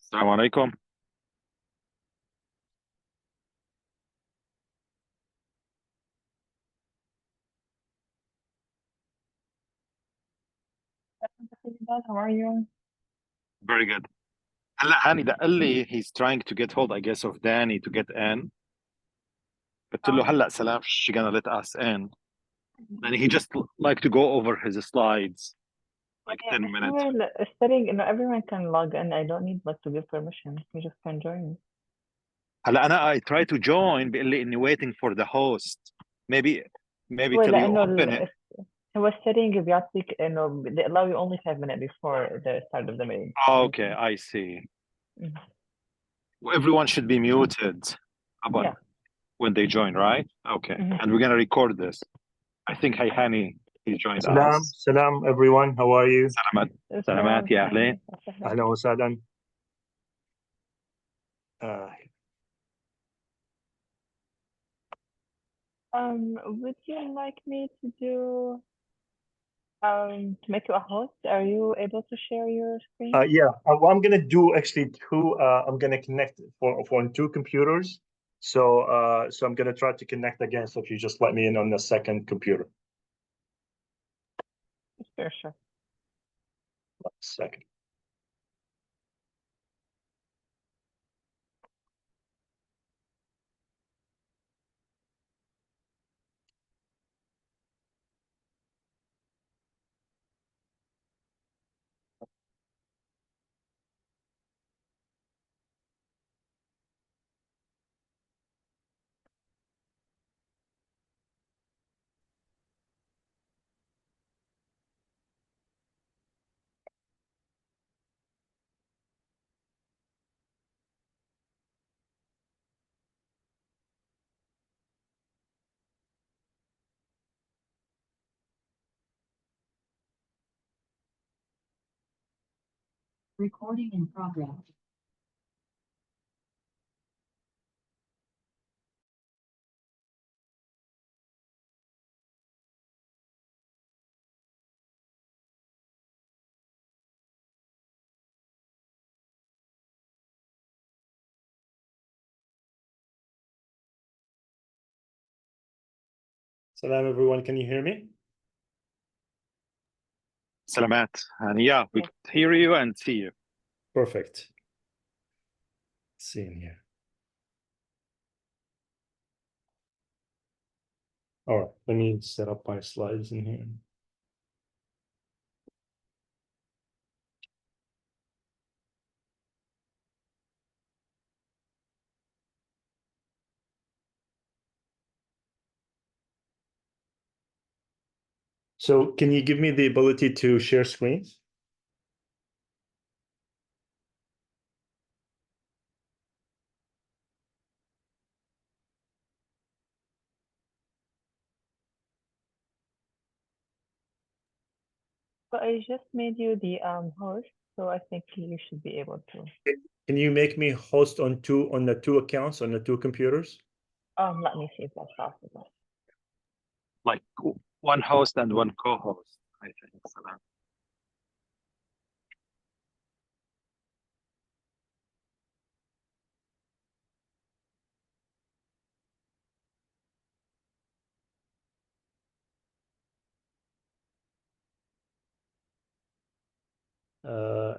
السلام عليكم. How are you? Very good. هلا هاني ده قال لي he's trying to get hold I guess of Danny to get in. قلت له Um, هلا سلام she gonna let us in. And he just like to go over his slides like yeah, 10 if you minutes. were studying, everyone can log in. I don't need like to give permission. You just can join. هلا أنا I try to join بيقول لي إني waiting for the host. Maybe هو till you لأنه open it. هو السيتنج بيعطيك إنه they allow you only 5 minutes before the start of the meeting. Okay, I see. Mhm. Everyone should be muted about Yeah. when they join, right? Okay. Mhm. And we're gonna record this. I think Hani he joined Salam, us. salam everyone. How are you? سلامات السلام سلامات يا أهلين. عليكم. Ahlan wa sahlan. Uh, Would you like me to do to make you a host? Are you able to share your screen? yeah, what I'm gonna do actually two. I'm gonna connect for two computers. So I'm gonna try to connect again. So if you just let me in on the second computer, Sure. second. Recording in progress. Salam everyone. Can you hear me? سلامات. And yeah, we Yeah. could hear you and see you. Perfect. See in here. All right. Let me set up my slides in here. So can you give me the ability to share screens? So I just made you the host, so I think you should be able to. Can you make me host on the two accounts on the two computers? Let me see if that's possible. Like one host and one co-host, I think. Salam.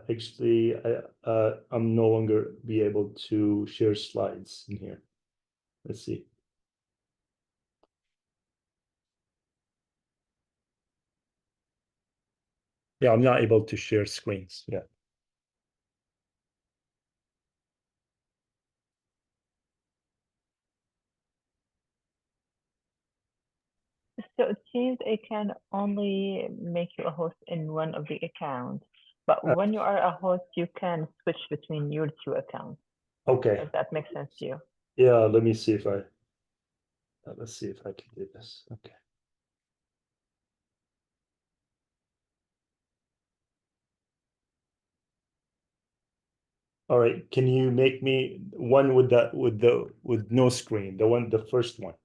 Actually, I'm no longer be able to share slides in here. Let's see. Yeah, I'm not able to share screens. Yeah. So it seems I can only make you a host in one of the accounts, but Uh, when you are a host, you can switch between your two accounts, okay. if that makes sense to you. Yeah, let me see if I let's see if I can do this. Okay. All right. Can you make me one with no screen, the first one?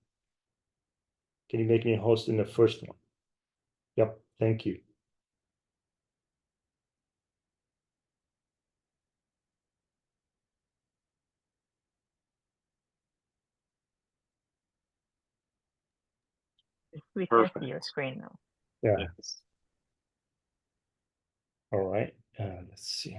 Can you make me a host in the first one? Yep. Thank you. We can see your Perfect. screen now. Yeah. Yes. All right. Let's see.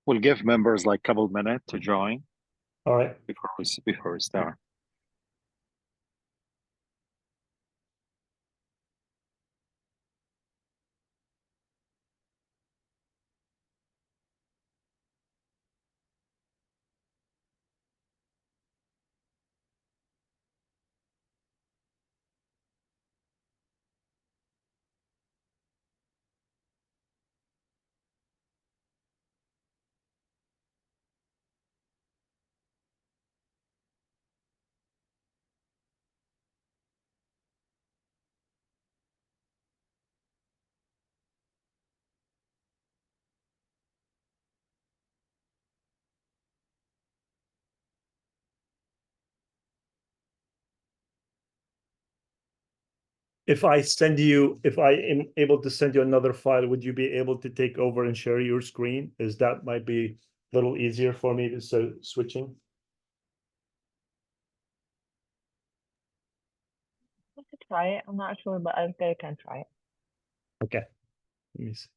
We'll give members like couple minutes to join All right. before we start. If I am able to send you another file, would you be able to take over and share your screen? Is that might be a little easier for me to switching? I could try it. I'm not sure, but I think I can try it. Okay. Let me see.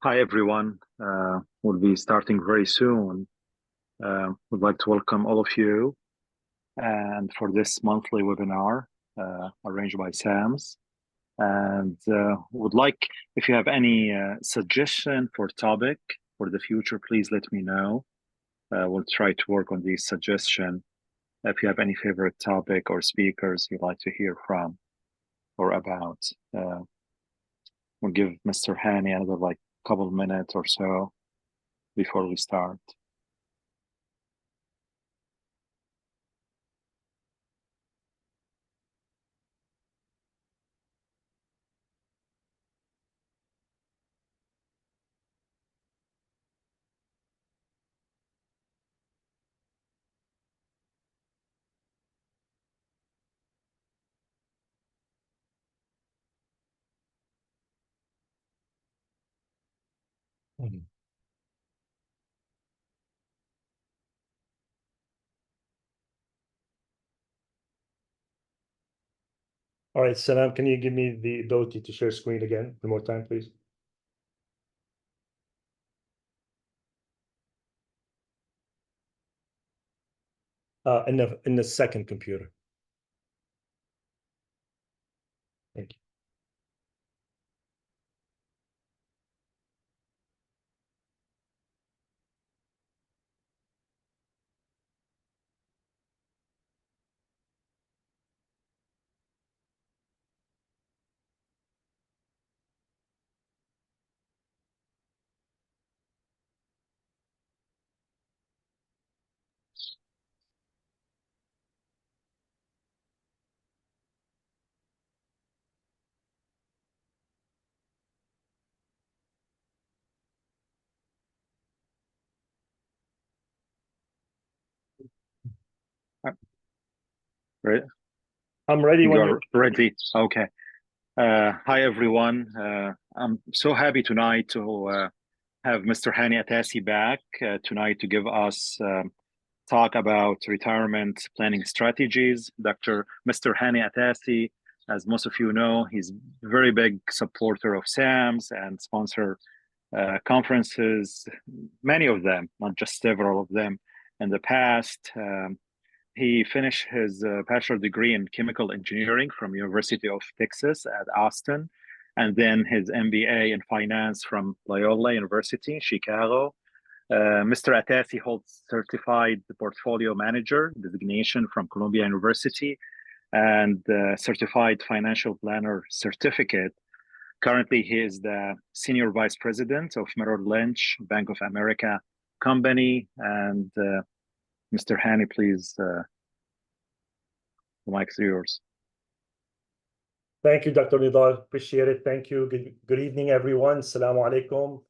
Hi, everyone. We'll be starting very soon. Would like to welcome all of you and for this monthly webinar arranged by SAMS. And would like, if you have any suggestion for topic for the future, please let me know. We'll try to work on these suggestions. If you have any favorite topic or speakers you'd like to hear from or about, we'll give Mr. Hani another like couple minutes or so before we start. Mhm. All right, Salam, can you give me the ability to share screen again one more time, please? In the second computer. Thank you. Right? I'm ready when You're ready. Okay. Hi, everyone. I'm so happy tonight to have Mr. Hani Atasi back tonight to give us talk about retirement planning strategies. Mr. Hani Atasi, as most of you know, he's a very big supporter of SAMS and sponsor conferences, many of them, not just several of them in the past. He finished his bachelor degree in chemical engineering from University of Texas at Austin, and then his MBA in finance from Loyola University, Chicago. Mr. Atasi holds certified portfolio manager designation from Columbia University and certified financial planner certificate. Currently, he is the senior vice president of Merrill Lynch Bank of America company. And Mr. Hani, please, the mic's yours. Thank you, Dr. Nidal. Appreciate it. Thank you. Good evening, everyone. Assalamu alaikum.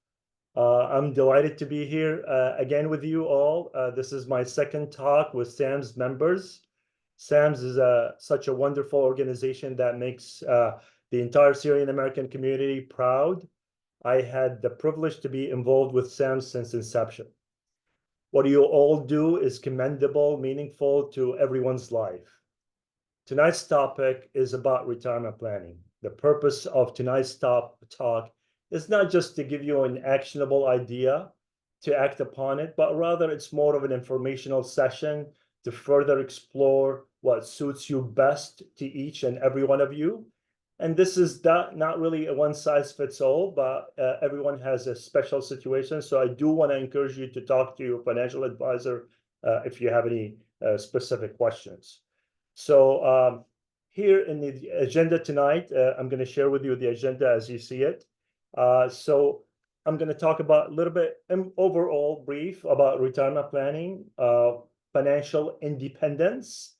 I'm delighted to be here again with you all. This is my second talk with SAMS members. SAMS is such a wonderful organization that makes the entire Syrian American community proud. I had the privilege to be involved with SAMS since inception. What you all do is commendable, meaningful to everyone's life. Tonight's topic is about retirement planning. The purpose of tonight's talk is not just to give you an actionable idea to act upon it, but rather it's more of an informational session to further explore what suits you best to each and every one of you. And this is not really a one size fits all, but everyone has a special situation. So I do want to encourage you to talk to your financial advisor if you have any specific questions. So here in the agenda tonight, I'm going to share with you the agenda as you see it. So I'm going to talk about a little bit overall brief about retirement planning, financial independence,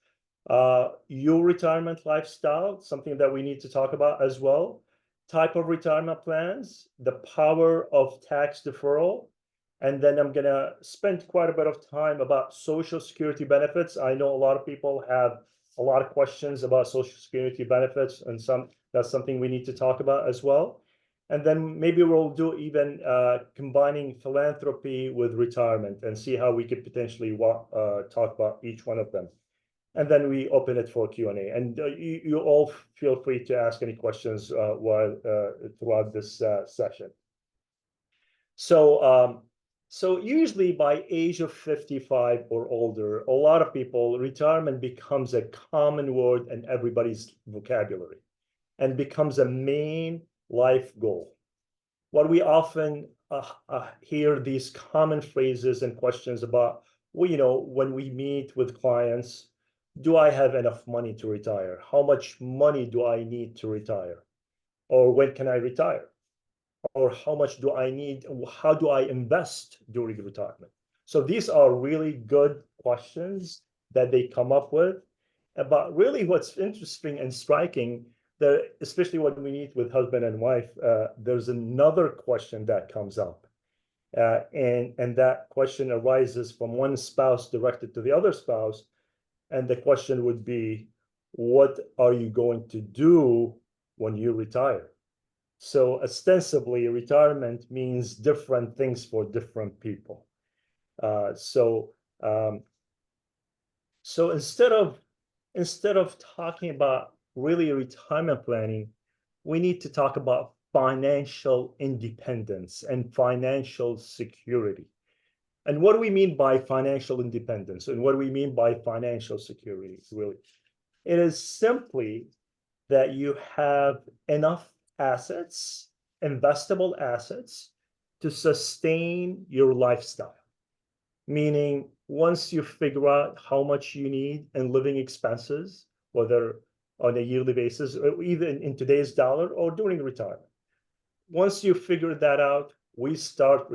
your retirement lifestyle, something that we need to talk about as well, type of retirement plans, the power of tax deferral, and then I'm going to spend quite a bit of time about Social Security benefits. I know a lot of people have a lot of questions about Social Security benefits, and that's something we need to talk about as well. And then maybe we'll do even combining philanthropy with retirement and see how we could potentially talk about each one of them. And then we open it for Q&A. And you all feel free to ask any questions throughout this session. So usually by age of 55 or older, a lot of people, retirement becomes a common word in everybody's vocabulary and becomes a main life goal. What we often hear these common phrases and questions about, well, when we meet with clients, do I have enough money to retire? How much money do I need to retire? Or when can I retire? Or how much do I need? How do I invest during retirement? So these are really good questions that they come up with. But really what's interesting and striking, that especially when we meet with husband and wife, there's another question that comes up. And that question arises from one spouse directed to the other spouse. And the question would be, what are you going to do when you retire? So ostensibly, retirement means different things for different people. So instead of talking about really retirement planning, we need to talk about financial independence and financial security. And what do we mean by financial independence? And what do we mean by financial security, really? It is simply that you have enough assets, investable assets, to sustain your lifestyle. Meaning, once you figure out how much you need in living expenses, whether on a yearly basis, or even in today's dollar or during retirement. Once you figure that out, we start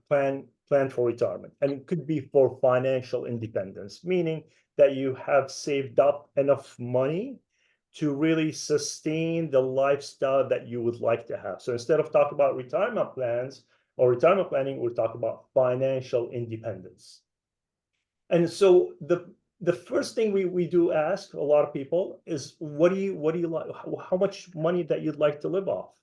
plan for retirement. And it could be for financial independence, meaning that you have saved up enough money to really sustain the lifestyle that you would like to have. So instead of talking about retirement plans or retirement planning, we're talking about financial independence. And so the first thing we do ask a lot of people is, what do you like? How much money that you'd like to live off?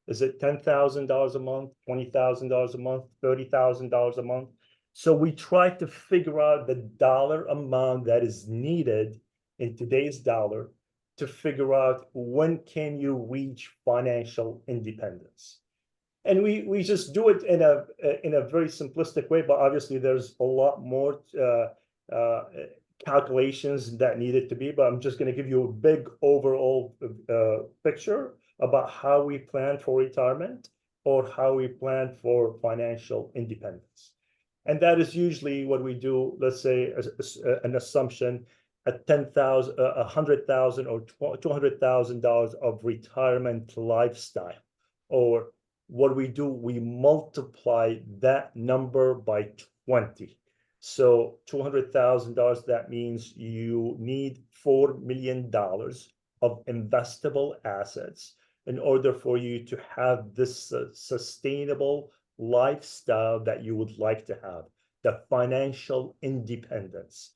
Is it $10,000 a month, $20,000 a month, $30,000 a month? So we try to figure out the dollar amount that is needed in today's dollar to figure out when can you reach financial independence. And we just do it in a very simplistic way, but obviously there's a lot more calculations that needed to be, but I'm just going to give you a big overall picture about how we plan for retirement or how we plan for financial independence. And that is usually what we do, let's say an assumption at $10,000, $100,000 or $200,000 of retirement lifestyle. Or what we do, we multiply that number by 20. So $200,000, that means you need $4 million of investable assets in order for you to have this sustainable lifestyle that you would like to have, the financial independence.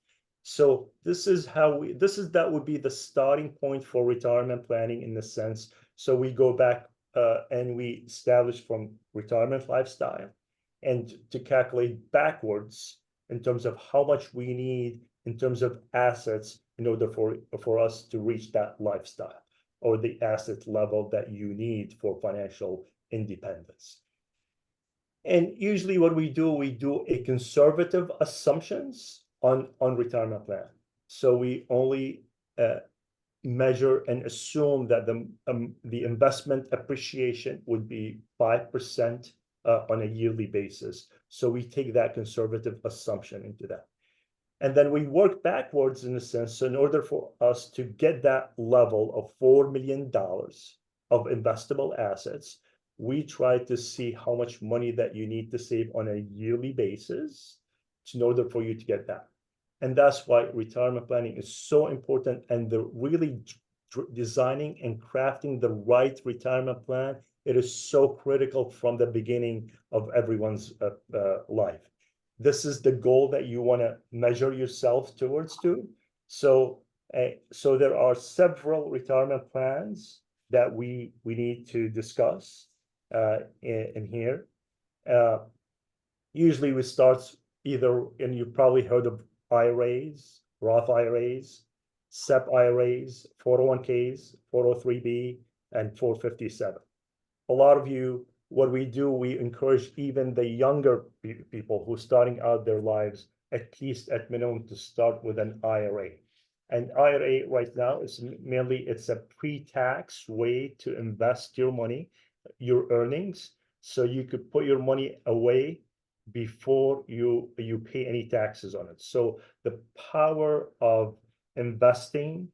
So that would be the starting point for retirement planning in the sense. So we go back and we establish from retirement lifestyle and to calculate backwards in terms of how much we need in terms of assets in order for us to reach that lifestyle or the asset level that you need for financial independence. And usually what we do a conservative assumptions on retirement plan. So we only measure and assume that the investment appreciation would be 5% on a yearly basis. So we take that conservative assumption into that. And then we work backwards in a sense. So in order for us to get that level of $4 million of investable assets, we try to see how much money that you need to save on a yearly basis in order for you to get that. And that's why retirement planning is so important. And the really designing and crafting the right retirement plan, it is so critical from the beginning of everyone's life. This is the goal that you want to measure yourself towards to. So there are several retirement plans that we need to discuss in here. Usually we start either, and you've probably heard of IRAs, Roth IRAs, SEP IRAs, 401ks, 403b, and 457. A lot of you what we do, we encourage even the younger people who are starting out their lives, at least at minimum, to start with an IRA. And IRA right now is mainly, it's a pre-tax way to invest your money, your earnings, so you could put your money away before you pay any taxes on it. So the power of investing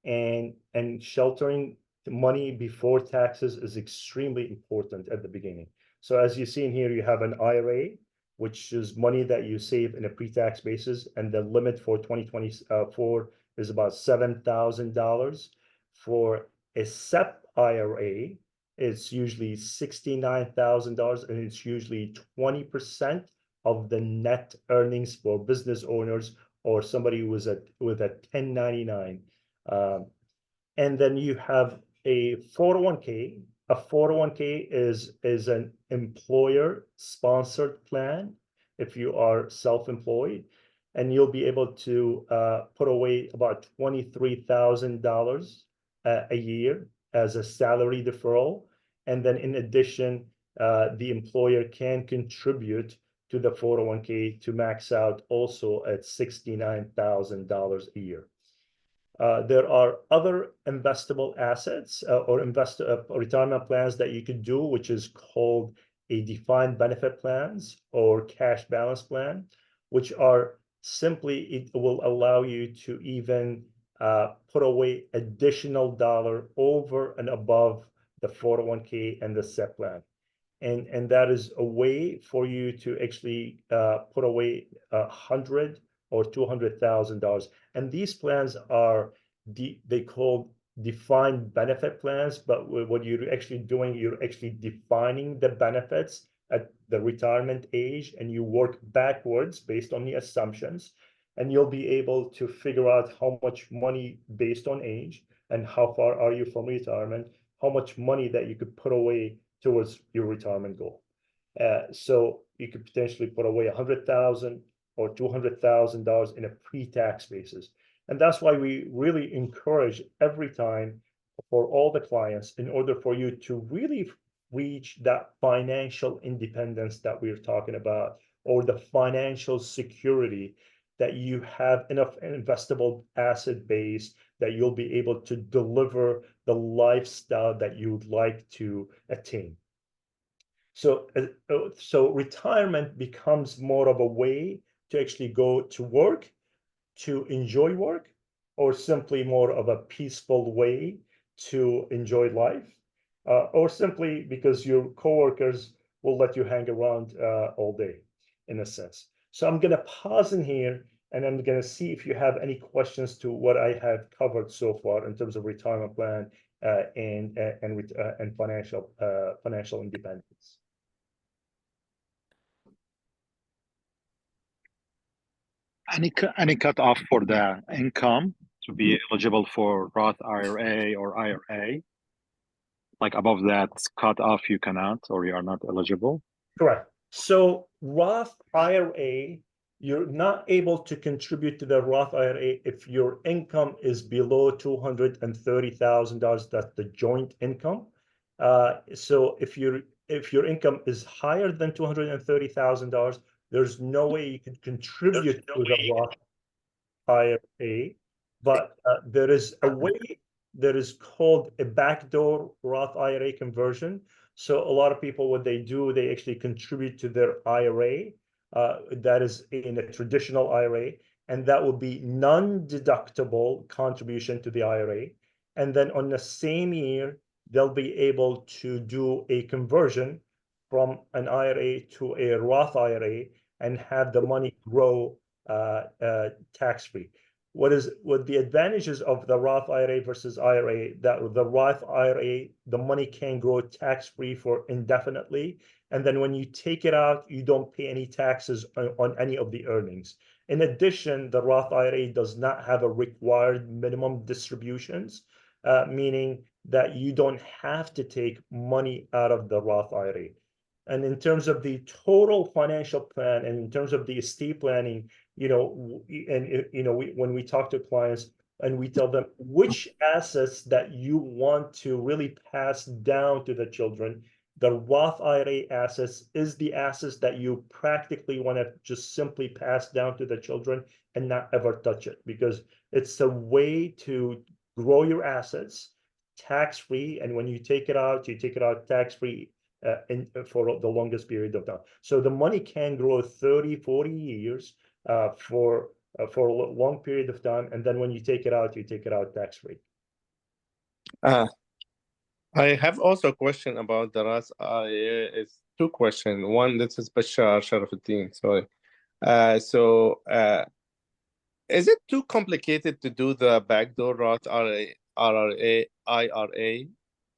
and sheltering the money before taxes is extremely important at the beginning. So as you see in here, you have an IRA, which is money that you save in a pre-tax basis, and the limit for 2024 is about $7,000. For a SEP IRA, it's usually $69,000, and it's usually 20% of the net earnings for business owners or somebody who was with a 1099. And then you have a 401k. A 401k is an employer-sponsored plan if you are self-employed, and you'll be able to put away about $23,000 a year as a salary deferral. And then in addition, the employer can contribute to the 401k to max out also at $69,000 a year. There are other investable assets or retirement plans that you could do, which is called a defined benefit plans or cash balance plan, which are simply, it will allow you to even put away additional dollar over and above the 401k and the SEP plan. And that is a way for you to actually put away $100,000 or $200,000. And these plans are they call defined benefit plans, but what you're actually doing, you're actually defining the benefits at the retirement age, and you work backwards based on the assumptions, and you'll be able to figure out how much money based on age and how far are you from retirement, how much money that you could put away towards your retirement goal. So you could potentially put away $100,000 or $200,000 in a pre-tax basis. And that's why we really encourage every time for all the clients, in order for you to really reach that financial independence that we're talking about, or the financial security, that you have enough investable asset base that you'll be able to deliver the lifestyle that you would like to attain. So retirement becomes more of a way to actually go to work, to enjoy work, or simply more of a peaceful way to enjoy life, or simply because your coworkers will let you hang around all day, in a sense. So I'm going to pause in here, and I'm going to see if you have any questions to what I have covered so far in terms of retirement plan and financial independence. Any cutoff for the income to be eligible for Roth IRA or IRA? Like above that cutoff, you cannot, or you are not eligible? Correct. So Roth IRA, you're not able to contribute to the Roth IRA if your income is below $230,000. That's the joint income. So if your income is higher than $230,000, there's no way you can contribute to the Roth IRA. But there is a way that is called a backdoor Roth IRA conversion. So a lot of people, what they do, they actually contribute to their IRA. That is in a traditional IRA, and that will be non-deductible contribution to the IRA. And then on the same year, they'll be able to do a conversion from an IRA to a Roth IRA and have the money grow tax-free. What the advantages of the Roth IRA versus IRA, that the Roth IRA, the money can grow tax-free for indefinitely. And then when you take it out, you don't pay any taxes on any of the earnings. In addition, the Roth IRA does not have a required minimum distributions, meaning that you don't have to take money out of the Roth IRA. And in terms of the total financial plan, and in terms of the estate planning, when we talk to clients and we tell them which assets that you want to really pass down to the children, The Roth IRA assets is the assets that you practically want to just simply pass down to the children and not ever touch it, because it's a way to grow your assets tax-free. And when you take it out, you take it out tax-free for the longest period of time. So the money can grow 30, 40 years for a long period of time. And then when you take it out, you take it out tax-free. I have also a question about the Roth IRA. It's two questions. One, this is Bashar Sharafuddin, sorry. Is it too complicated to do the backdoor Roth IRA?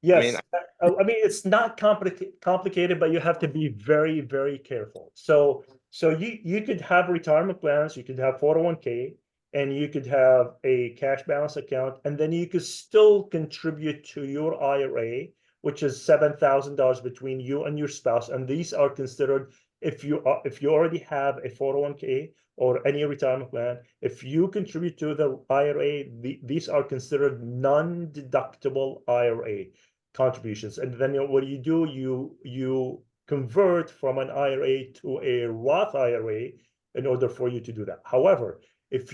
Yes, I mean it's not complicated, but you have to be very, very careful. So you could have retirement plans, you could have 401k, and you could have a cash balance account, and then you could still contribute to your IRA, which is $7,000 between you and your spouse. And these are considered, if you already have a 401k or any retirement plan, if you contribute to the IRA, these are considered non-deductible IRA contributions. And then what do? You convert from an IRA to a Roth IRA in order for you to do that. However, if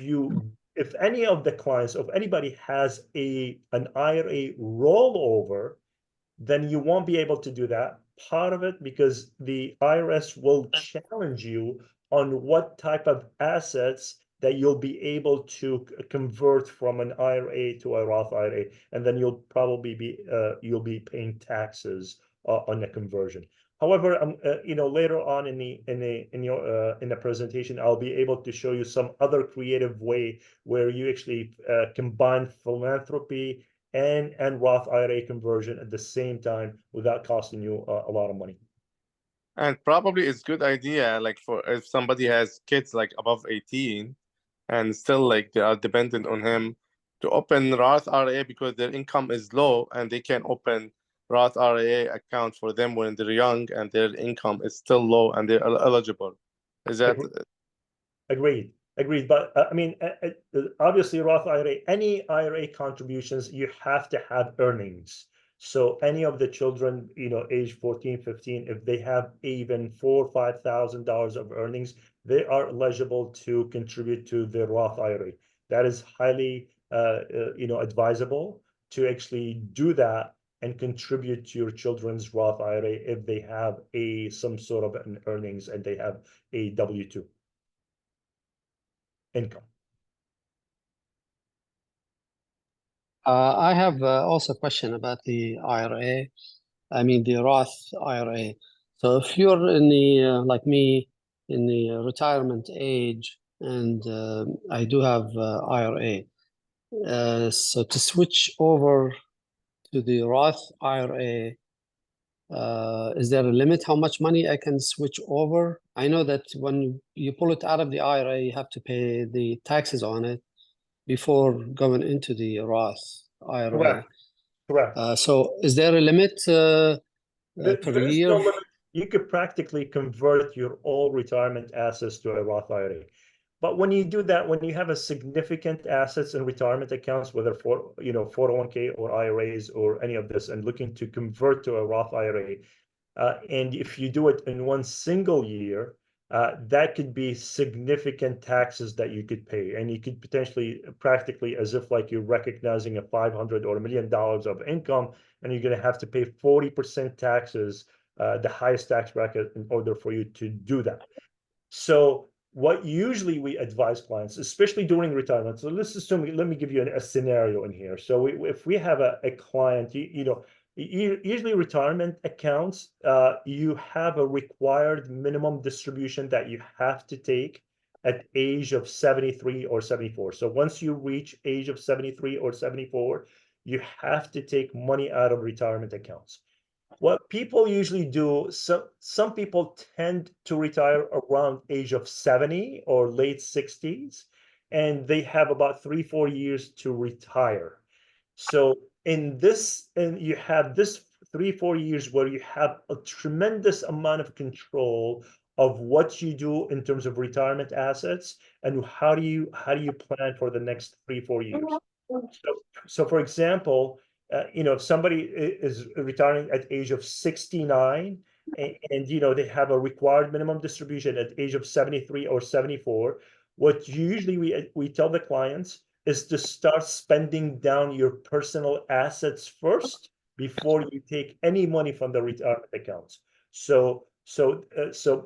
any of the clients, if anybody has an IRA rollover, then you won't be able to do that. Part of it because the IRS will challenge you on what type of assets that you'll be able to convert from an IRA to a Roth IRA, and then you'll probably be paying taxes on the conversion. However, later on in the presentation, I'll be able to show you some other creative way where you actually combine philanthropy and Roth IRA conversion at the same time without costing you a lot of money. And probably it's good idea, like for if somebody has kids like above 18 and still like they are dependent on him, to open Roth IRA because their income is low and they can open Roth IRA account for them when they're young and their income is still low and they're eligible. Is that? Agreed. But I mean, obviously Roth IRA, any IRA contributions, you have to have earnings. So any of the children, age 14, 15, if they have even $4,000 or $5,000 of earnings, they are eligible to contribute to the Roth IRA. That is highly, advisable to actually do that and contribute to your children's Roth IRA if they have some sort of an earnings and they have a W-2 income. I have also a question about the IRA. I mean, the Roth IRA. So if you're in the, like me, in the retirement age, and I do have IRA, so to switch over to the Roth IRA, is there a limit how much money I can switch over? I know that when you pull it out of the IRA, you have to pay the taxes on it before going into the Roth IRA. Correct. So is there a limit per year? No limit. You could practically convert your all retirement assets to a Roth IRA. But when you do that, when you have a significant assets in retirement accounts, whether for 401k or IRAs or any of this, and looking to convert to a Roth IRA, and if you do it in one single year, that could be significant taxes that you could pay, and you could potentially practically as if like you're recognizing a $500 or $1 million of income, and you're going to have to pay 40% taxes, the highest tax bracket, in order for you to do that. So what usually we advise clients, especially during retirement, so let's assume, let me give you a scenario in here. So if we have a client, usually retirement accounts, you have a required minimum distribution that you have to take at age of 73 or 74. So once you reach age of 73 or 74, you have to take money out of retirement accounts. What people usually do, some people tend to retire around age of 70 or late 60s, and they have about 3-4 years to retire. So and you have this 3-4 years where you have a tremendous amount of control of what you do in terms of retirement assets and how do you plan for the next 3-4 years. So for example, if somebody is retiring at age of 69 and they have a required minimum distribution at age of 73 or 74, what usually we tell the clients is to start spending down your personal assets first before you take any money from the retirement accounts. So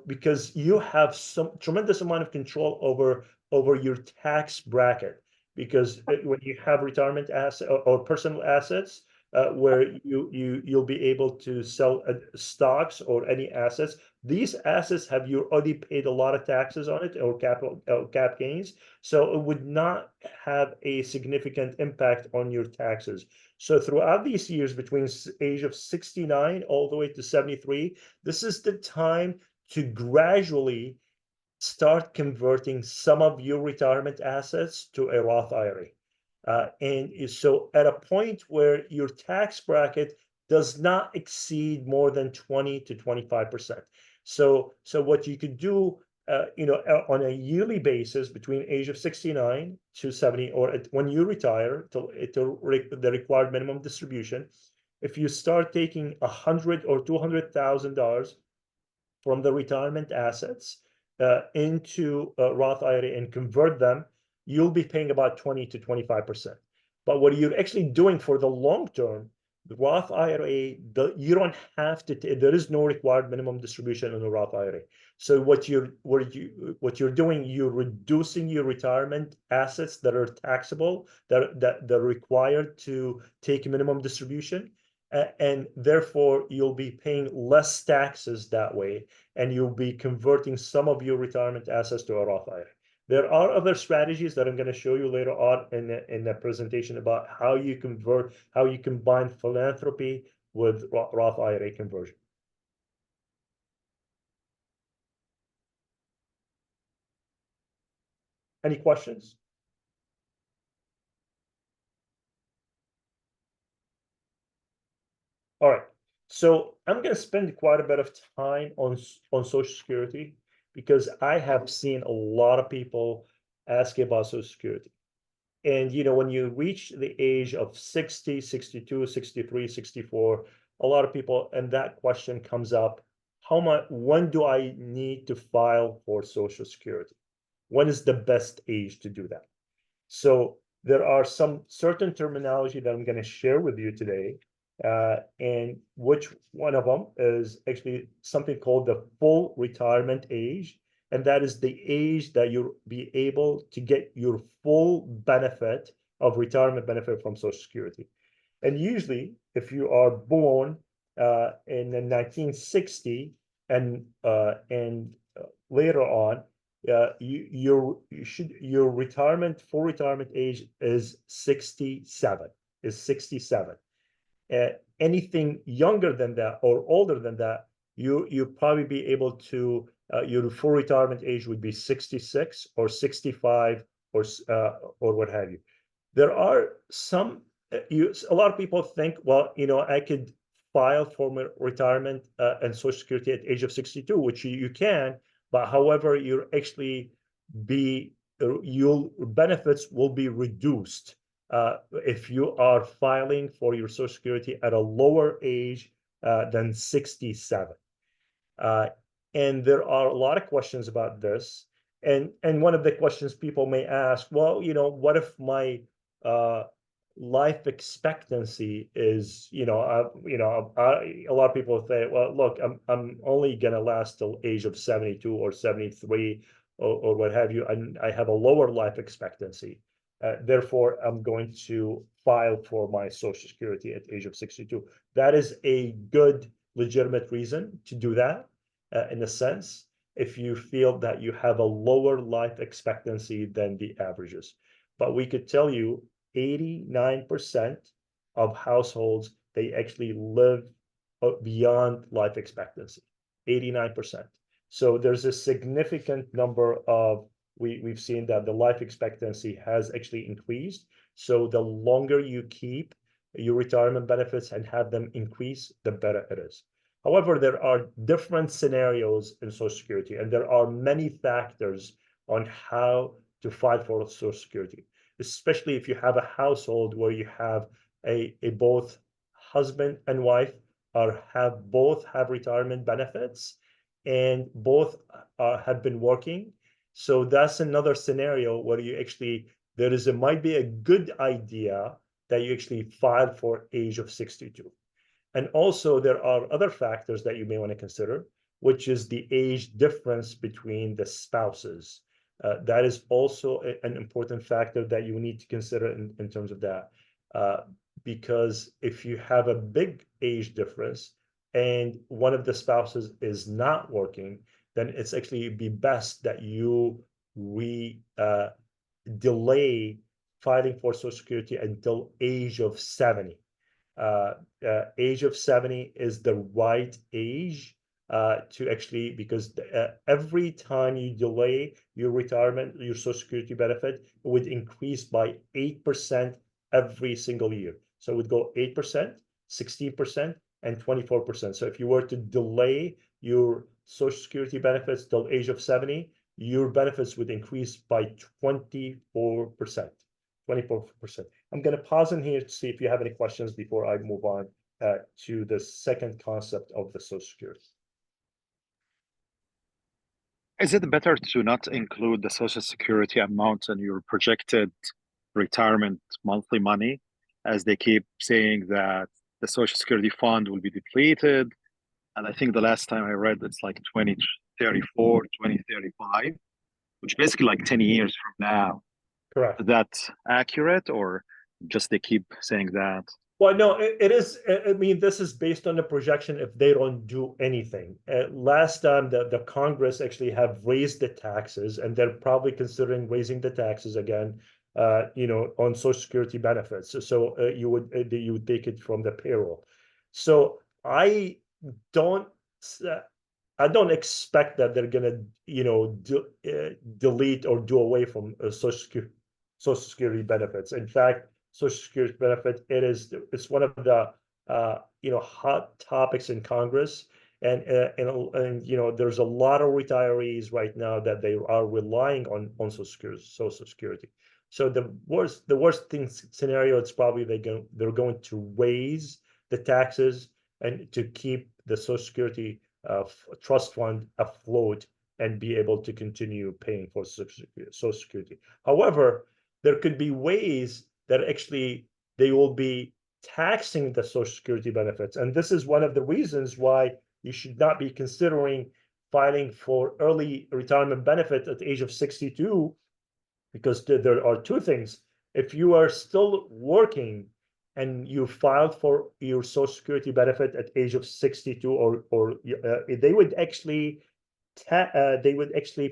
because you have some tremendous amount of control over your tax bracket, because when you have retirement asset or personal assets, where you'll be able to sell stocks or any assets. These assets have you already paid a lot of taxes on it or cap gains, so it would not have a significant impact on your taxes. So throughout these years, between age of 69 all the way to 73, this is the time to gradually start converting some of your retirement assets to a Roth IRA. And so at a point where your tax bracket does not exceed more than 20 to 25%. So what you could do, on a yearly basis between age of 69 to 70, or when you retire to the required minimum distribution, if you start taking $100,000 or $200,000 from the retirement assets into a Roth IRA and convert them, you'll be paying about 20 to 25%. But what you're actually doing for the long term, the Roth IRA, you don't have to. There is no required minimum distribution in the Roth IRA. So what you're doing, you're reducing your retirement assets that are taxable, that are required to take a minimum distribution, and therefore you'll be paying less taxes that way, and you'll be converting some of your retirement assets to a Roth IRA. There are other strategies that I'm going to show you later on in the presentation about how you combine philanthropy with Roth IRA conversion. Any questions? All right, so I'm going to spend quite a bit of time on Social Security, because I have seen a lot of people ask about Social Security. And, when you reach the age of 60, 62, 63, 64, a lot of people, and that question comes up, when do I need to file for Social Security? When is the best age to do that? So there are some certain terminology that I'm going to share with you today. And which one of them is actually something called the full retirement age. And that is the age that you'll be able to get your full benefit of retirement benefit from Social Security. And usually, if you are born in 1960 and later on, your full retirement age is 67. Anything younger than that or older than that, you probably be able to, your full retirement age would be 66 or 65 or what have you. There are a lot of people think, well, I could file for retirement and Social Security at the age of 62, which you can, but however, your benefits will be reduced if you are filing for your Social Security at a lower age than 67. And there are a lot of questions about this. And one of the questions people may ask, well, what if my life expectancy is, a lot of people say, well, look, I'm only gonna last till age of 72 or 73 or what have you, and I have a lower life expectancy. Therefore, I'm going to file for my Social Security at the age of 62. That is a good, legitimate reason to do that, in a sense, if you feel that you have a lower life expectancy than the averages. But we could tell you 89% of households, they actually live beyond life expectancy, 89%. So there's a significant number of, we've seen that the life expectancy has actually increased. So the longer you keep your retirement benefits and have them increase, the better it is. However, there are different scenarios in Social Security, and there are many factors on how to file for Social Security, especially if you have a household where you have both husband and wife both have retirement benefits, and both have been working. So that's another scenario where you actually might be a good idea that you actually file for age of 62. And also there are other factors that you may want to consider, which is the age difference between the spouses. That is also an important factor that you need to consider in terms of that. Because if you have a big age difference and one of the spouses is not working, then it's actually be best that you delay filing for Social Security until age of 70. Age of 70 is the right age to actually, because every time you delay your retirement, your Social Security benefit, it would increase by 8% every single year. So it would go 8%, 16%, and 24%. So if you were to delay your Social Security benefits till age of 70, your benefits would increase by 24%. 24%. I'm going to pause in here to see if you have any questions before I move on to the second concept of the Social Security. Is it better to not include the Social Security amount in your projected retirement monthly money, as they keep saying that the Social Security fund will be depleted? And I think the last time I read, it's like 2034, 2035, which basically like 10 years from now. Correct. Is that accurate, or just they keep saying that? Well, no, it is. I mean, this is based on the projection if they don't do anything. Last time, the Congress actually have raised the taxes, and they're probably considering raising the taxes again, on Social Security benefits. So you would take it from the payroll. So I don't expect that they're gonna, delete or do away from Social Security benefits. In fact, Social Security benefit, it's one of the hot topics in Congress, and there's a lot of retirees right now that they are relying on Social Security. So the worst scenario, it's probably they're going to raise the taxes and to keep the Social Security trust fund afloat and be able to continue paying for Social Security. However, there could be ways that actually they will be taxing the Social Security benefits. And this is one of the reasons why you should not be considering filing for early retirement benefit at the age of 62, because there are two things. If you are still working and you filed for your Social Security benefit at age of 62, or they would actually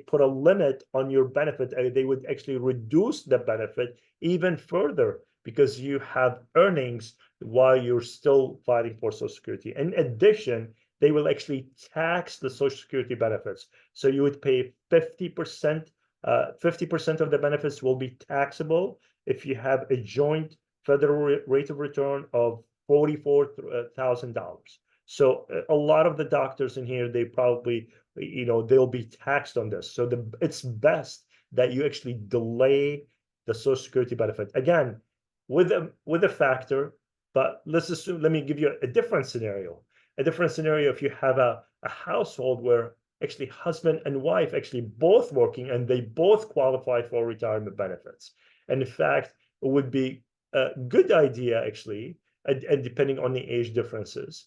put a limit on your benefit. They would actually reduce the benefit even further because you have earnings while you're still filing for Social Security. In addition, they will actually tax the Social Security benefits. So you would pay 50%. 50% of the benefits will be taxable if you have a joint federal rate of return of $44,000. So a lot of the doctors in here, they probably, they'll be taxed on this. So it's best that you actually delay the Social Security benefit. Again, with a factor, but let's assume, let me give you a different scenario. A different scenario, if you have a household where actually husband and wife actually both working and they both qualify for retirement benefits. And in fact, it would be a good idea actually, and depending on the age differences,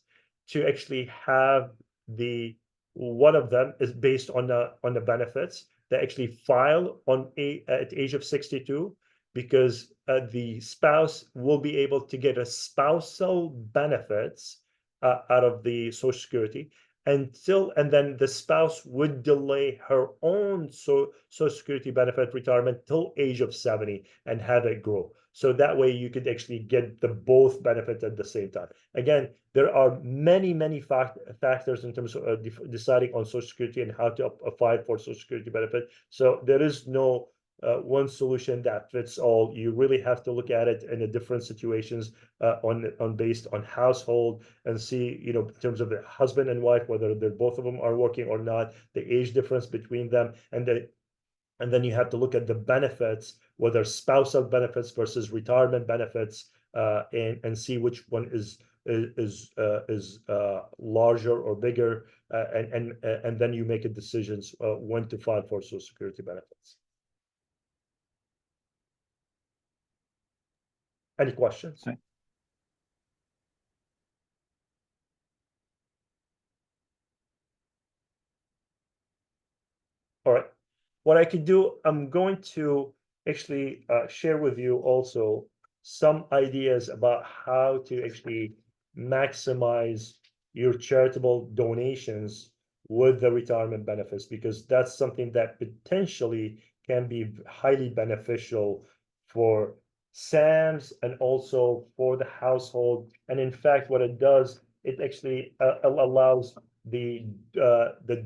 to actually have one of them is based on the benefits that actually file at age of 62, because the spouse will be able to get a spousal benefits out of the Social Security and then the spouse would delay her own Social Security benefit retirement till age of 70 and have it grow. So that way you could actually get the both benefits at the same time. Again, there are many factors in terms of deciding on Social Security and how to apply for Social Security benefit. So there is no one solution that fits all. You really have to look at it in the different situations based on household and see, in terms of the husband and wife, whether both of them are working or not, the age difference between them, and then you have to look at the benefits, whether spousal benefits versus retirement benefits, and see which one is larger or bigger, and then you make a decisions when to file for Social Security benefits. Any questions? Okay. All right. What I could do, I'm going to actually share with you also some ideas about how to actually maximize your charitable donations with the retirement benefits, because that's something that potentially can be highly beneficial for SAMs and also for the household. And in fact, what it does, it actually allows the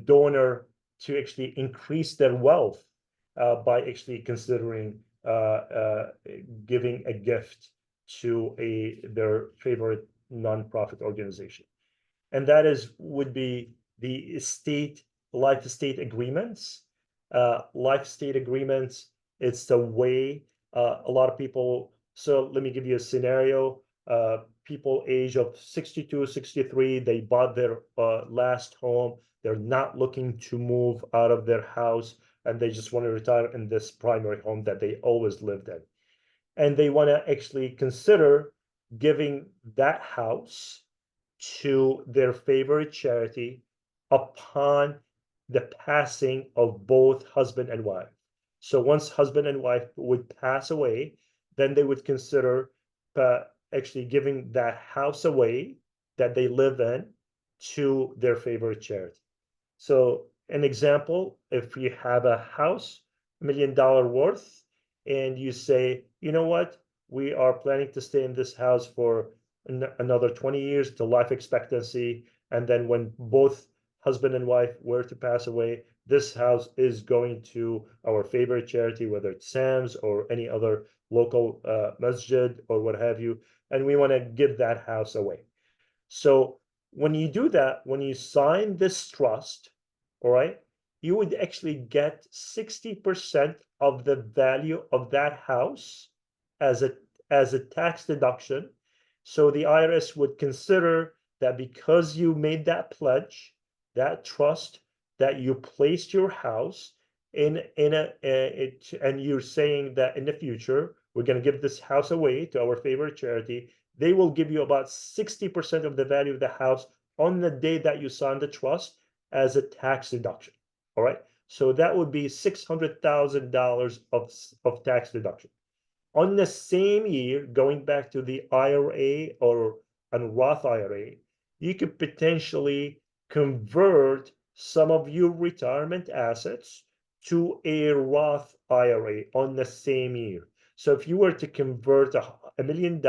donor to actually increase their wealth by actually considering giving a gift to their favorite nonprofit organization. And that would be the life estate agreements. Life estate agreements, it's the way a lot of people, so let me give you a scenario. People age of 62, 63, they bought their last home. They're not looking to move out of their house, and they just want to retire in this primary home that they always lived in. And they want to actually consider giving that house to their favorite charity upon the passing of both husband and wife. So once husband and wife would pass away, then they would consider actually giving that house away that they live in to their favorite charity. So an example, if you have a house, $1 million worth, and you say, you know what, we are planning to stay in this house for another 20 years to life expectancy. And then when both husband and wife were to pass away, this house is going to our favorite charity, whether it's SAMS or any other local masjid or what have you. And we want to give that house away. So when you do that, when you sign this trust, all right, you would actually get 60% of the value of that house as a tax deduction. So the IRS would consider that because you made that pledge, that trust, that you placed your house and you're saying that in the future we're going to give this house away to our favorite charity, they will give you about 60% of the value of the house on the day that you sign the trust as a tax deduction. All right. So that would be $600,000 of tax deduction. On the same year, going back to the IRA or a Roth IRA, you could potentially convert some of your retirement assets to a Roth IRA on the same year. So if you were to convert $1 million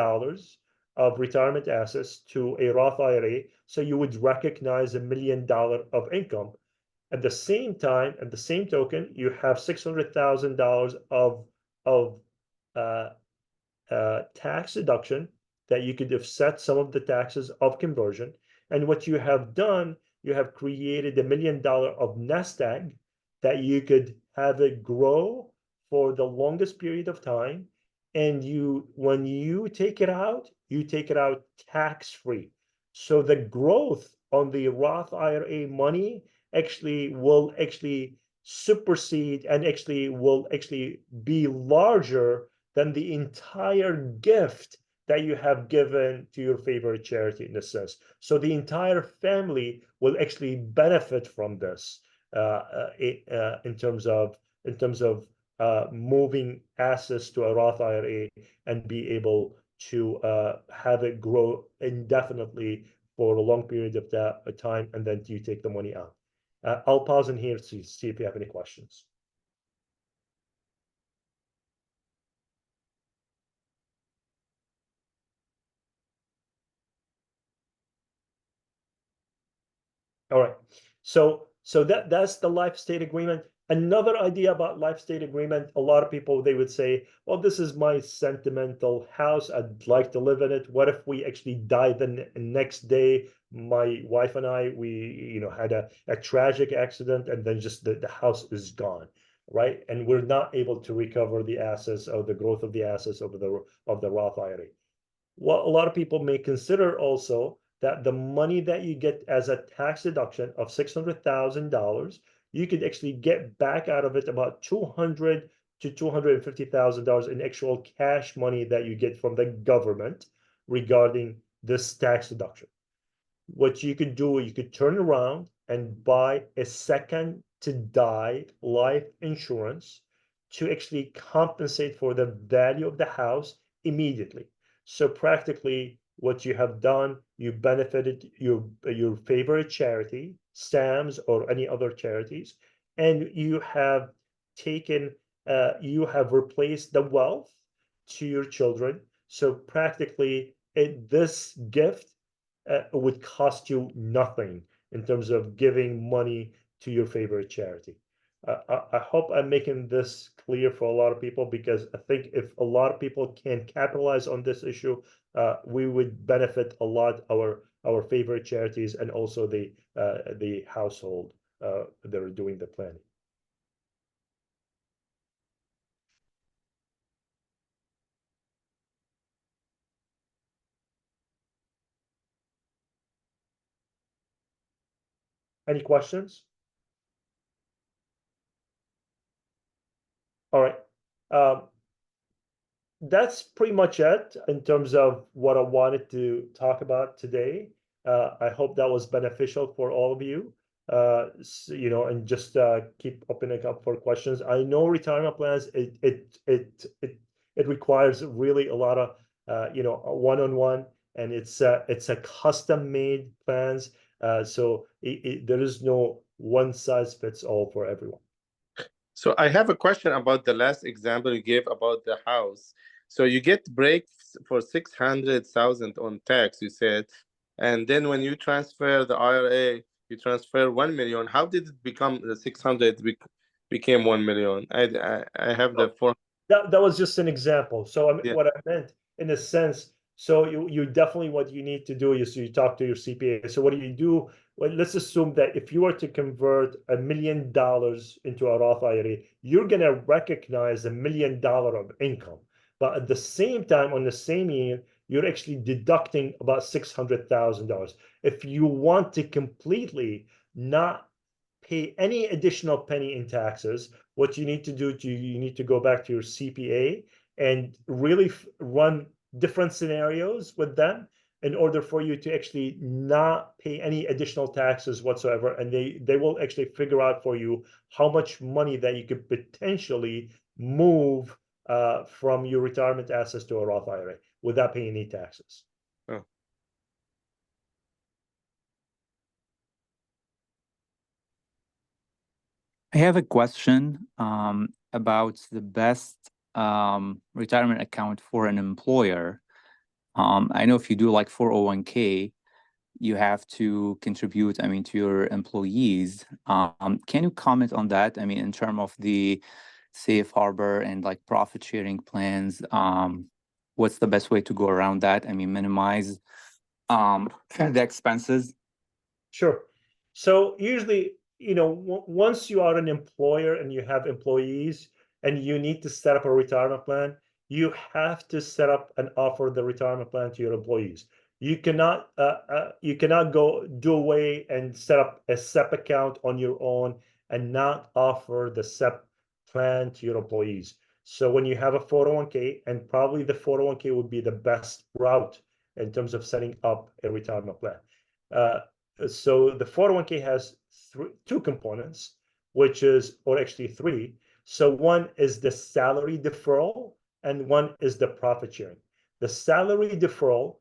of retirement assets to a Roth IRA, so you would recognize $1 million of income. At the same time, at the same token, you have $600,000 of tax deduction that you could offset some of the taxes of conversion. And what you have done, you have created $1 million of nest egg that you could have it grow for the longest period of time. And when you take it out tax-free. So the growth on the Roth IRA money will supersede and will be larger than the entire gift that you have given to your favorite charity in a sense. So the entire family will actually benefit from this in terms of moving assets to a Roth IRA and be able to have it grow indefinitely for a long period of time, and then you take the money out. I'll pause in here to see if you have any questions. All right, so that's the life estate agreement. Another idea about life estate agreement, a lot of people, they would say, well, this is my sentimental house, I'd like to live in it. What if we actually die the next day? My wife and I, we had a tragic accident, and then just the house is gone, right? And we're not able to recover the assets or the growth of the assets of the Roth IRA. what a lot of people may consider also that the money that you get as a tax deduction of $600,000, you could actually get back out of it about $200,000 to $250,000 in actual cash money that you get from the government regarding this tax deduction. What you could do, you could turn around and buy a second to die life insurance to actually compensate for the value of the house immediately. So practically what you have done, you benefited your favorite charity, SAMS or any other charities, and you have taken, you have replaced the wealth to your children. So practically this gift would cost you nothing in terms of giving money to your favorite charity. I hope I'm making this clear for a lot of people, because I think if a lot of people can capitalize on this issue, we would benefit a lot our favorite charities and also the household that are doing the planning. Any questions? All right. That's pretty much it in terms of what I wanted to talk about today. I hope that was beneficial for all of you. You know, and just keep opening up for questions. I know retirement plans, it requires really a lot of you know, one-on-one, and it's a custom-made plans. So there is no one size fits all for everyone. So I have a question about the last example you gave about the house. So you get breaks for 600,000 on tax, you said, and then when you transfer the IRA, you transfer 1 million. How did it become the 600 became 1 million? I have the form. That was just an example. So Yeah. what I meant in a sense, so you definitely, what you need to do is you talk to your CPA. So what do you do? Well, let's assume that if you were to convert $1 million into a Roth IRA, you're going to recognize $1 million of income. But at the same time, on the same year, you're actually deducting about $600,000. If you want to completely not pay any additional penny in taxes, what you need to do, you need to go back to your CPA and really run different scenarios with them in order for you to actually not pay any additional taxes whatsoever. And they will actually figure out for you how much money that you could potentially move from your retirement assets to a Roth IRA without paying any taxes. Oh. I have a question about the best retirement account for an employer. I know if you do like 401k, you have to contribute, I mean, to your employees. Can you comment on that? I mean, in terms of the safe harbor and like profit sharing plans, what's the best way to go around that? I mean, minimize the expenses. Sure. So usually, you know, once you are an employer and you have employees and you need to set up a retirement plan, you have to set up and offer the retirement plan to your employees. You cannot go do away and set up a SEP account on your own and not offer the SEP plan to your employees. So when you have a 401k, and probably the 401k would be the best route in terms of setting up a retirement plan. So the 401k has two components, which is, or actually three. So one is the salary deferral, and one is the profit sharing. The salary deferral,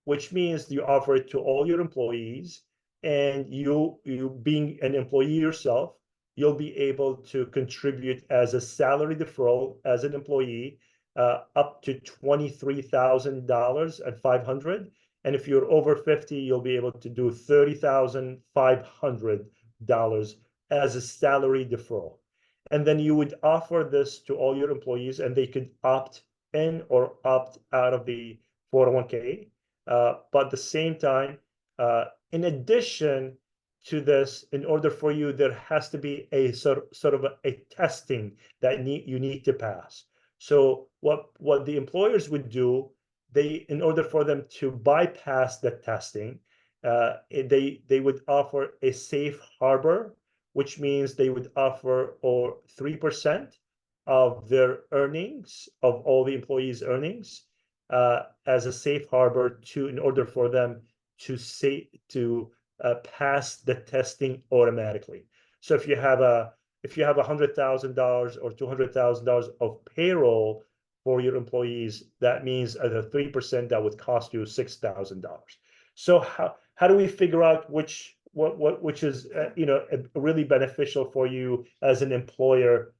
which means you offer it to all your employees, and you being an employee yourself, you'll be able to contribute as a salary deferral as an employee up to $23,500. And if you're over 50, you'll be able to do $30,500 as a salary deferral. And then you would offer this to all your employees, and they could opt in or opt out of the 401k. But at the same time, in addition to this, in order for you, there has to be a sort of a testing that you need to pass. So what the employers would do, in order for them to bypass the testing, they would offer a safe harbor, which means they would offer 3% of their earnings, of all the employees' earnings, as a safe harbor in order for them to pass the testing automatically. So if you have $100,000 or $200,000 of payroll for your employees, that means at a 3% that would cost you $6,000. So how do we figure out which is really beneficial for you as an employer?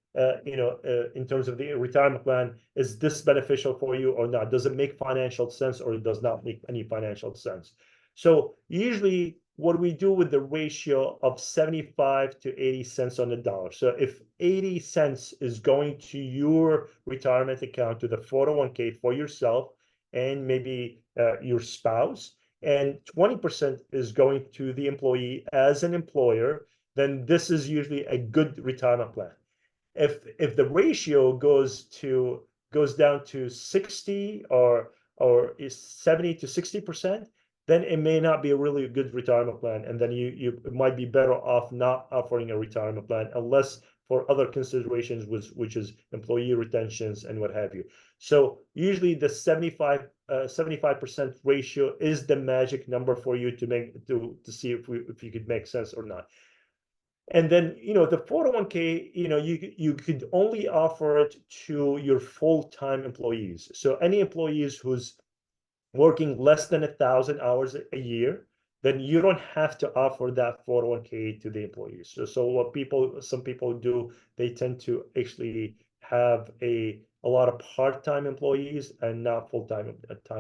In terms of the retirement plan, is this beneficial for you or not? Does it make financial sense or it does not make any financial sense? So usually what we do with the ratio of 75 to 80 cents on the dollar. So if 80 cents is going to your retirement account, to the 401k for yourself and maybe your spouse, and 20% is going to the employee as an employer, then this is usually a good retirement plan. If the ratio goes down to 60 or is 70 to 60%, then it may not be a really good retirement plan, and then you might be better off not offering a retirement plan unless for other considerations, which is employee retentions and what have you. So usually the 75% ratio is the magic number for you to see if you could make sense or not. And then, the 401k, you could only offer it to your full-time employees. So any employees who's working less than 1,000 hours a year, then you don't have to offer that 401k to the employees. So what some people do, they tend to actually have a lot of part-time employees and not full-time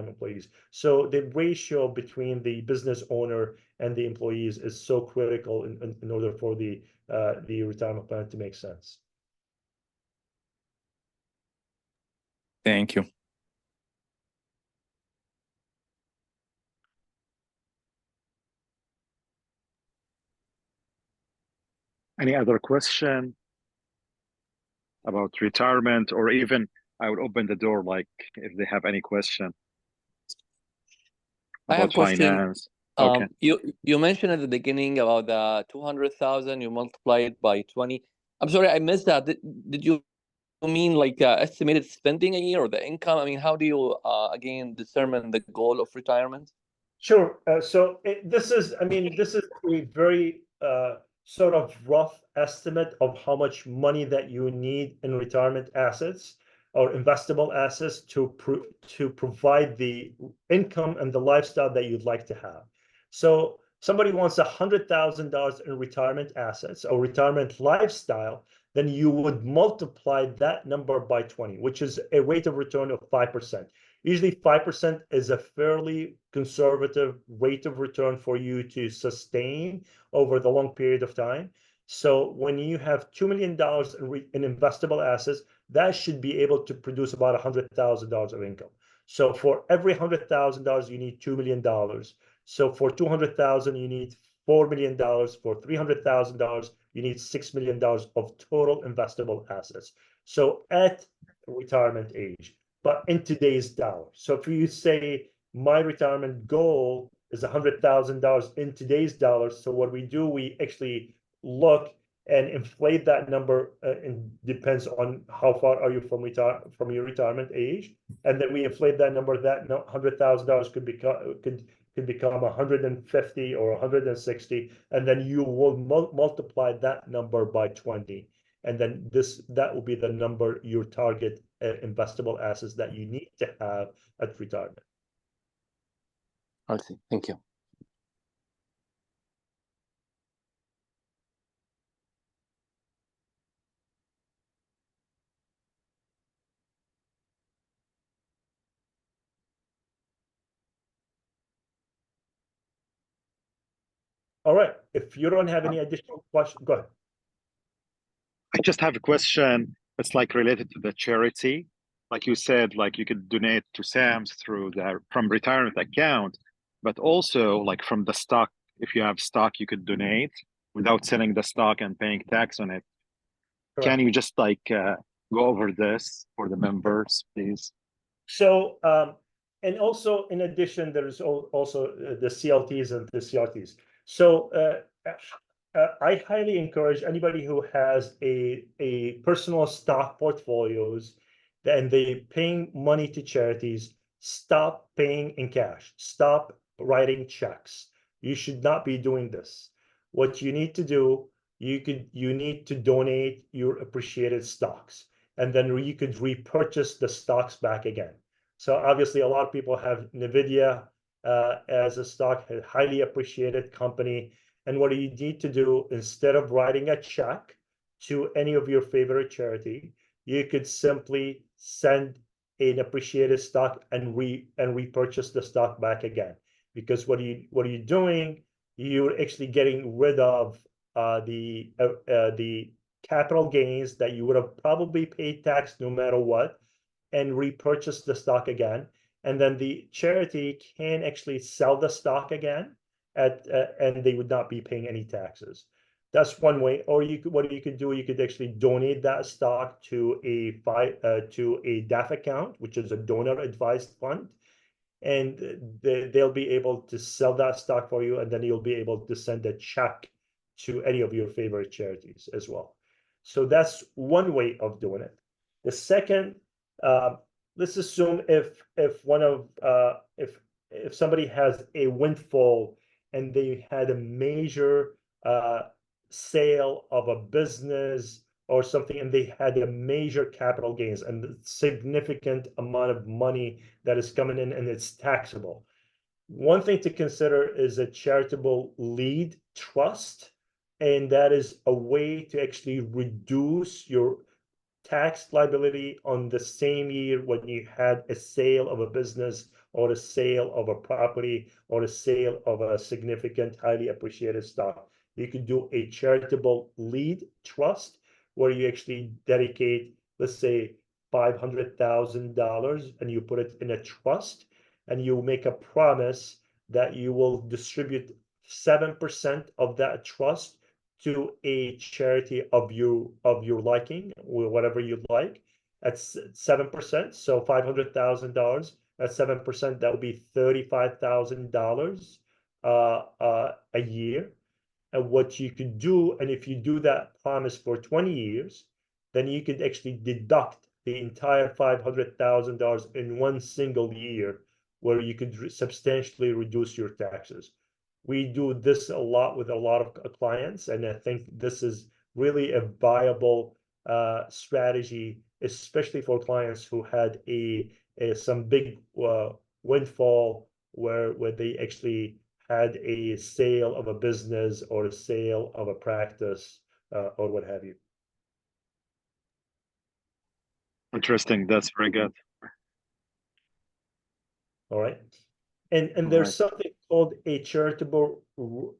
employees. So the ratio between the business owner and the employees is so critical in order for the retirement plan to make sense. Thank you. Any other question about retirement, or even I would open the door, like if they have any question I have about a question. finance. Okay. You mentioned at the beginning about the 200,000, you multiply it by 20. I'm sorry, I missed that. Did you mean like estimated spending a year or the income? I mean, how do you again determine the goal of retirement? Sure. So this is a very sort of rough estimate of how much money that you need in retirement assets or investable assets to provide the income and the lifestyle that you'd like to have. So somebody wants $100,000 in retirement assets or retirement lifestyle, then you would multiply that number by 20, which is a rate of return of 5%. Usually 5% is a fairly conservative rate of return for you to sustain over the long period of time. So when you have $2 million in investable assets, that should be able to produce about $100,000 of income. So for every $100,000, you need $2 million. So for 200,000, you need $4 million. For $300,000, you need $6 million of total investable assets. So at retirement age, but in today's dollar. So if you say my retirement goal is $100,000 in today's dollars, so what we do, we actually look and inflate that number, and depends on how far are you from your retirement age, and then we inflate that number. That $100,000 could become 150 or 160, and then you will multiply that number by 20, and then that will be the number, your target investable assets that you need to have at retirement. I see. Thank you. All right. If you don't have any additional questions, go ahead. I just have a question. It's like related to the charity. Like you said, like you could donate to SAMS from retirement account, but also like from the stock. If you have stock, you could donate without selling the stock and paying tax on it. Correct. Can you just like go over this for the members, please? So and also in addition, there's also the CLTs and the CRTs. So I highly encourage anybody who has a personal stock portfolios and they paying money to charities, stop paying in cash. Stop writing checks. You should not be doing this. What you need to do, you need to donate your appreciated stocks, and then you could repurchase the stocks back again. So obviously, a lot of people have NVIDIA as a stock, a highly appreciated company. And what you need to do, instead of writing a check to any of your favorite charity, you could simply send an appreciated stock and repurchase the stock back again. Because what are you doing? You're actually getting rid of the capital gains that you would have probably paid tax no matter what, and repurchase the stock again. And then the charity can actually sell the stock again and they would not be paying any taxes. That's one way. Or what you could do, you could actually donate that stock to a DAF account, which is a donor advised fund, and they'll be able to sell that stock for you, and then you'll be able to send a check to any of your favorite charities as well. So that's one way of doing it. The second, let's assume if somebody has a windfall and they had a major sale of a business or something, and they had a major capital gains and a significant amount of money that is coming in and it's taxable. One thing to consider is a charitable lead trust, and that is a way to actually reduce your tax liability on the same year when you had a sale of a business or a sale of a property or a sale of a significant, highly appreciated stock. You could do a charitable lead trust where you actually dedicate, let's say, $500,000 and you put it in a trust, and you make a promise that you will distribute 7% of that trust to a charity of your liking, or whatever you like. That's 7%. So $500,000 at 7%, that would be $35,000 a year. And what you could do, and if you do that promise for 20 years, then you could actually deduct the entire $500,000 in one single year, where you could substantially reduce your taxes. We do this a lot with a lot of clients, and I think this is really a viable strategy, especially for clients who had some big windfall where they actually had a sale of a business or a sale of a practice or what have you. Interesting. That's very good. All right. And All there's right. something called a charitable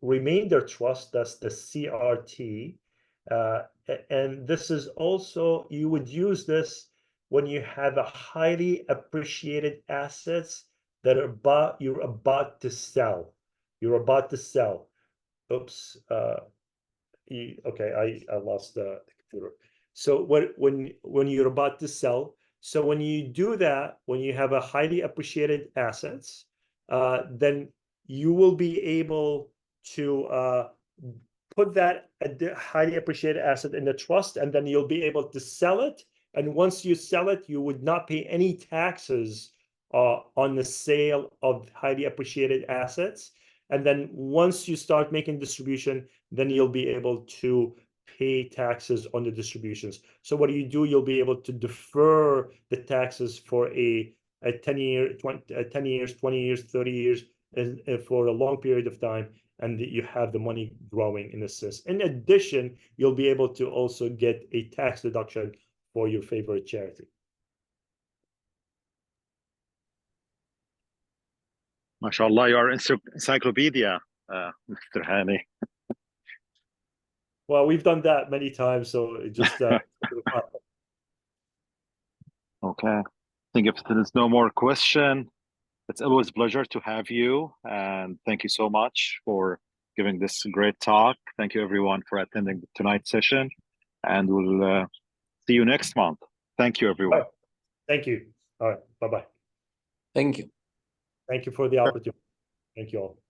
remainder trust. That's the CRT. And this is also, you would use this when you have a highly appreciated assets that you're about to sell. You're about to sell. Oops. Okay, I lost the computer. So when you're about to sell, so when you do that, when you have a highly appreciated assets, then you will be able to put that highly appreciated asset in the trust, and then you'll be able to sell it. And once you sell it, you would not pay any taxes on the sale of highly appreciated assets. And then once you start making distribution, then you'll be able to pay taxes on the distributions. So what do? You'll be able to defer the taxes for a 10 years, 20 years, 30 years, and for a long period of time, and you have the money growing in a sense. In addition, you'll be able to also get a tax deduction for your favorite charity. MashaAllah, you are encyclopedia, Mr. Hani. Well, we've done that many times, so it just Okay. I think if there is no more question, it's always a pleasure to have you, and thank you so much for giving this great talk. Thank you everyone for attending tonight's session, and we'll see you next month. Thank you, everyone. Thank you. All right. Bye-bye. Thank you. Thank you for the opportunity. Thank you all.